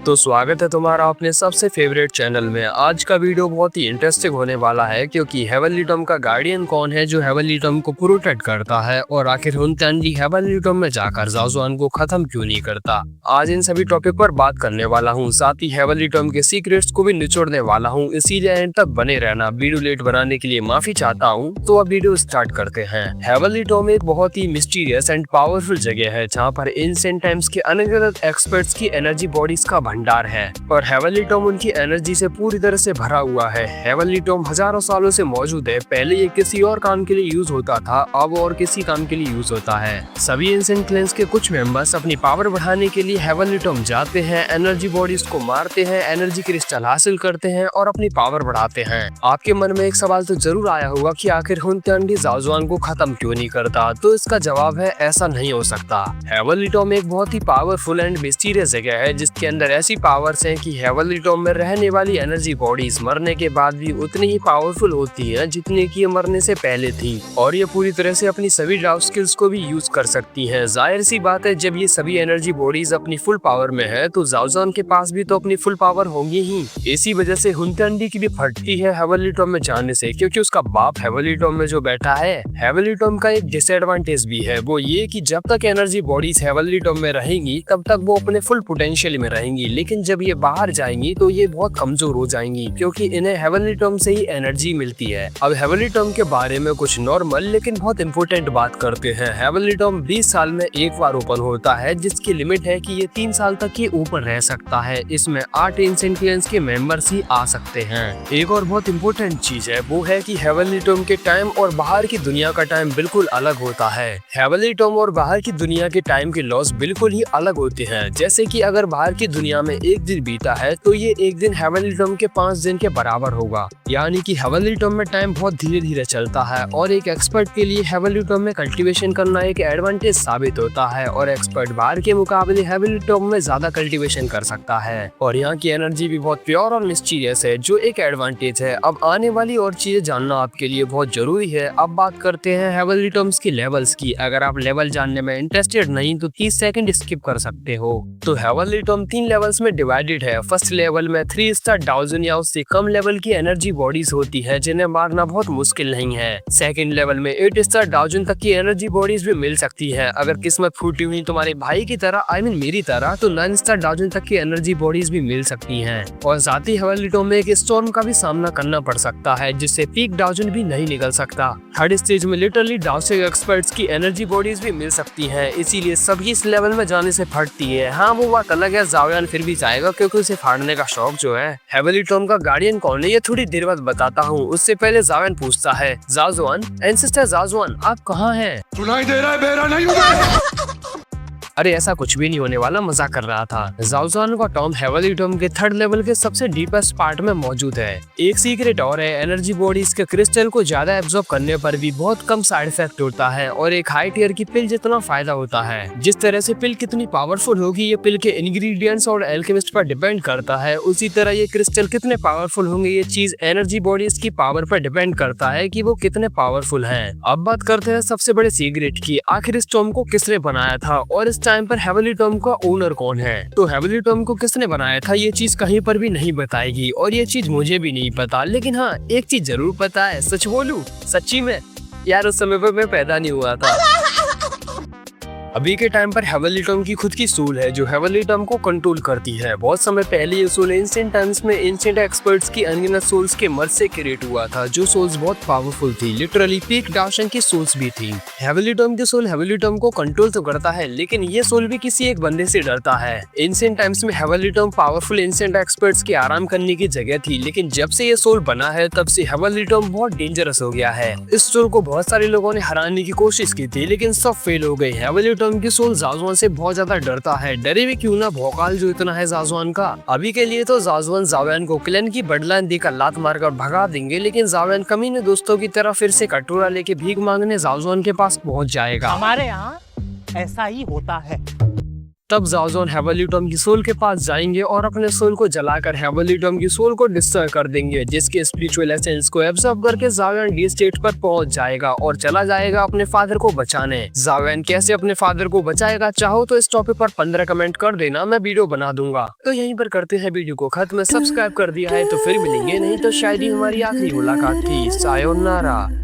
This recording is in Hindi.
तो स्वागत है तुम्हारा अपने सबसे फेवरेट चैनल में। आज का वीडियो बहुत ही इंटरेस्टिंग होने वाला है क्योंकि हेवनली टॉम का गार्डियन कौन है जो हेवनली टॉम को प्रोटेक्ट करता है और आखिर हुनत्यानजी हेवनली टॉम में जाकर ज़ाओज़ुआन को खत्म क्यों नहीं करता। आज इन सभी टॉपिक पर बात करने वाला हूँ, साथ ही हेवनली टॉम के सीक्रेट्स को भी निचोड़ने वाला हूँ, इसीलिए एंड तक बने रहना। वीडियो लेट बनाने के लिए माफी चाहता हूँ। तो अब वीडियो स्टार्ट करते हैं। हेवनली टॉम एक बहुत ही मिस्टीरियस एंड पावरफुल जगह है जहाँ पर एंशिएंट टाइम्स के अनगिनत एक्सपर्ट्स की एनर्जी बॉडीज का भंडार है और हेवनली टॉम उनकी एनर्जी से पूरी तरह से भरा हुआ है। हेवनली टॉम हजारों सालों से मौजूद है। पहले ये किसी और काम के लिए यूज होता था, अब और किसी काम के लिए यूज होता है। सभी एंशिएंट क्लैंस के कुछ मेंबर्स अपनी पावर बढ़ाने के लिए हेवनली टॉम जाते हैं, एनर्जी बॉडीज को मारते हैं, एनर्जी क्रिस्टल हासिल करते हैं और अपनी पावर बढ़ाते हैं। आपके मन में एक सवाल तो जरूर आया होगा कि आखिर हुनत्यानजी ज़ाओज़ुआन को खत्म क्यों नहीं करता। तो इसका जवाब है ऐसा नहीं हो सकता। हेवनली टॉम एक बहुत ही पावरफुल एंड मिस्टीरियस जगह है जिसके अंदर ऐसी पावर्स हैं कि हेवनली टॉम में रहने वाली एनर्जी बॉडीज मरने के बाद भी उतनी ही पावरफुल होती हैं जितनी कि ये मरने से पहले थी और ये पूरी तरह से अपनी सभी ड्राउट स्किल्स को भी यूज कर सकती हैं। जाहिर सी बात है, जब ये सभी एनर्जी बॉडीज अपनी फुल पावर में है तो ज़ाओज़ुआन के पास भी तो अपनी फुल पावर होगी ही। इसी वजह से हुनत्यानजी की भी फटती है हेवनली टॉम में जाने से, क्योंकि उसका बाप हेवनली टॉम में जो बैठा है। हेवनली टॉम का एक डिसएडवांटेज भी है, वो ये कि जब तक एनर्जी बॉडीज हेवनली टॉम में रहेंगी तब तक वो अपने फुल पोटेंशियल में रहेंगी, लेकिन जब ये बाहर जाएंगी तो ये बहुत कमजोर हो जाएंगी क्योंकि इन्हें हेवनली टॉम से ही एनर्जी मिलती है। अब हेवनली टॉम के बारे में कुछ नॉर्मल लेकिन बहुत इंपॉर्टेंट बात करते हैं। हेवनली टॉम 20 साल में एक बार ओपन होता है, जिसकी लिमिट है कि ये 3 साल तक ही ओपन रह सकता है। इसमें 8 एंशिएंट क्लैंस के मेंबर्स ही आ सकते हैं। एक और बहुत इंपॉर्टेंट चीज है, वो है कि हेवनली टॉम के टाइम और बाहर की दुनिया का टाइम बिल्कुल अलग होता है। हेवनली टॉम और बाहर की दुनिया के टाइम के लॉस बिल्कुल ही अलग होते हैं। जैसे कि अगर बाहर की दुनिया में एक दिन बीता है तो ये एक दिन हेवनली टॉम के 5 दिन के बराबर होगा, यानी कि हेवनली टॉम में टाइम बहुत धीरे धीरे चलता है और एक एक्सपर्ट के लिए हेवनली टॉम में कल्टीवेशन करना एक एडवांटेज साबित होता है और एक्सपर्ट बाहर के मुकाबले हेवनली टॉम में ज्यादा कल्टीवेशन कर सकता है और यहाँ की एनर्जी भी बहुत प्योर और मिस्टीरियस है, जो एक एडवांटेज है। अब आने वाली और चीजें जानना आपके लिए बहुत जरूरी है। अब बात करते हैं हेवनली टॉम्स की लेवल्स की। अगर आप लेवल जानने में इंटरेस्टेड नहीं तो 30 सेकंड स्किप कर सकते हो। तो हेवनली टॉम 3 लेवल्स में डिवाइडेड है। फर्स्ट लेवल में 3 स्टार डाउजन या उससे कम लेवल की एनर्जी बॉडीज होती है जिन्हें मारना बहुत मुश्किल नहीं है। सेकंड लेवल में 8 स्टार डाउजन तक की एनर्जी बॉडीज भी मिल सकती है। अगर किस्मत फूटी हुई तुम्हारे भाई की तरह, आई मीन मेरी तरह, तो 9 स्टार डाउजन तक की एनर्जी बॉडीज भी मिल सकती हैं। और साथ ही हेवनली टॉम में एक स्टॉर्म का भी सामना करना पड़ सकता है जिससे पीक डाउजन भी नहीं निकल सकता। थर्ड स्टेज में लिटरली डाउसिंग एक्सपर्ट्स की एनर्जी बॉडीज भी मिल सकती है, इसीलिए सभी इस लेवल में जाने से फटती है। हाँ, वो बात अलग है, ज़ाओज़ुआन फिर भी जाएगा क्योंकि उसे फाड़ने का शौक जो है। हेवनली टॉम का गार्डियन कौन है ये थोड़ी देर बाद बताता हूँ। उससे पहले ज़ाओज़ुआन पूछता है, ज़ाओज़ुआन, एंसेस्टर ज़ाओज़ुआन, आप कहाँ हैं? सुनाई दे रहा है, बेरा नहीं हूँ मैं। अरे ऐसा कुछ भी नहीं होने वाला, मजाक कर रहा था। ज़ाओज़ुआन का टॉम हेवनली टॉम के 3rd लेवल के सबसे डीपेस्ट पार्ट में मौजूद है। एक सीक्रेट और है, एनर्जी बॉडीज के क्रिस्टल को ज्यादा एब्जॉर्ब करने पर भी बहुत कम साइड इफेक्ट होता है और एक हाई टियर की पिल जितना फायदा होता है। जिस तरह से पिल कितनी पावरफुल होगी ये पिल के इंग्रेडिएंट्स और एल्केमिस्ट पर डिपेंड करता है, उसी तरह ये क्रिस्टल कितने पावरफुल होंगे ये चीज एनर्जी बॉडीज की पावर पर डिपेंड करता है कि वो कितने पावरफुल हैं। अब बात करते हैं सबसे बड़े सीक्रेट की, आखिर इस टॉम को किसने बनाया था और इस टाइम पर हेवनली टॉम का ओनर कौन है। तो हेवनली टॉम को किसने बनाया था ये चीज कहीं पर भी नहीं बताएगी और ये चीज मुझे भी नहीं पता, लेकिन हाँ एक चीज जरूर पता है। सच बोलूं, सच्ची में यार उस समय पर मैं पैदा नहीं हुआ था। अभी के टाइम पर हेवनली टॉम की खुद की सोल है जो हेवनली टॉम को कंट्रोल करती है। बहुत समय पहले ये सोल एंशिएंट टाइम्स में एंशिएंट एक्सपर्ट्स की अनगिनत सोल्स के मर्ज से क्रिएट हुआ था, जो सोल्स बहुत पावरफुल थी, लिटरली पीक डाउशन की सोल्स भी थी। हेवनली टॉम की सोल हेवनली टॉम को कंट्रोल तो करता है, लेकिन ये सोल भी किसी एक बंदे से डरता है। एंशिएंट टाइम्स में heavenly Tom powerful ancient experts के आराम करने की जगह थी, लेकिन जब से ये सोल बना है तब से हेवनली टॉम बहुत डेंजरस हो गया है। इस सोल को बहुत सारे लोगों ने हराने की कोशिश की थी, लेकिन सब फेल हो गई। हेवनली टॉम की सोल ज़ाओज़ुआन से बहुत ज्यादा डरता है, डरे भी क्यों ना, भौकाल जो इतना है ज़ाओज़ुआन का। अभी के लिए तो ज़ाओज़ुआन को क्लैन की बडलाइन देकर लात मारकर भगा देंगे, लेकिन ज़ाओज़ुआन कमीने दोस्तों की तरह फिर से कटोरा लेके भीख मांगने ज़ाओज़ुआन के पास पहुंच जाएगा। हमारे यहाँ ऐसा ही होता है। तब ज़ाओज़ॉन हेवनली की सोल के पास जाएंगे और अपने सोल को जलाकर हेवनली की सोल को डिस्ट्रॉय कर देंगे, जिसके स्पिरिचुअल एसेंस को एब्जॉर्ब करके ज़ाओयन डी स्टेट पर पहुंच जाएगा और चला जाएगा अपने फादर को बचाने। ज़ाओयन कैसे अपने फादर को बचाएगा, चाहो तो इस टॉपिक पर 15 कमेंट कर देना, मैं वीडियो बना दूंगा। तो यहीं पर करते हैं वीडियो को खत्म। सब्सक्राइब कर दिया है तो फिर मिलेंगे, नहीं तो शायद ही हमारी आखिरी मुलाकात थी। सायोनारा।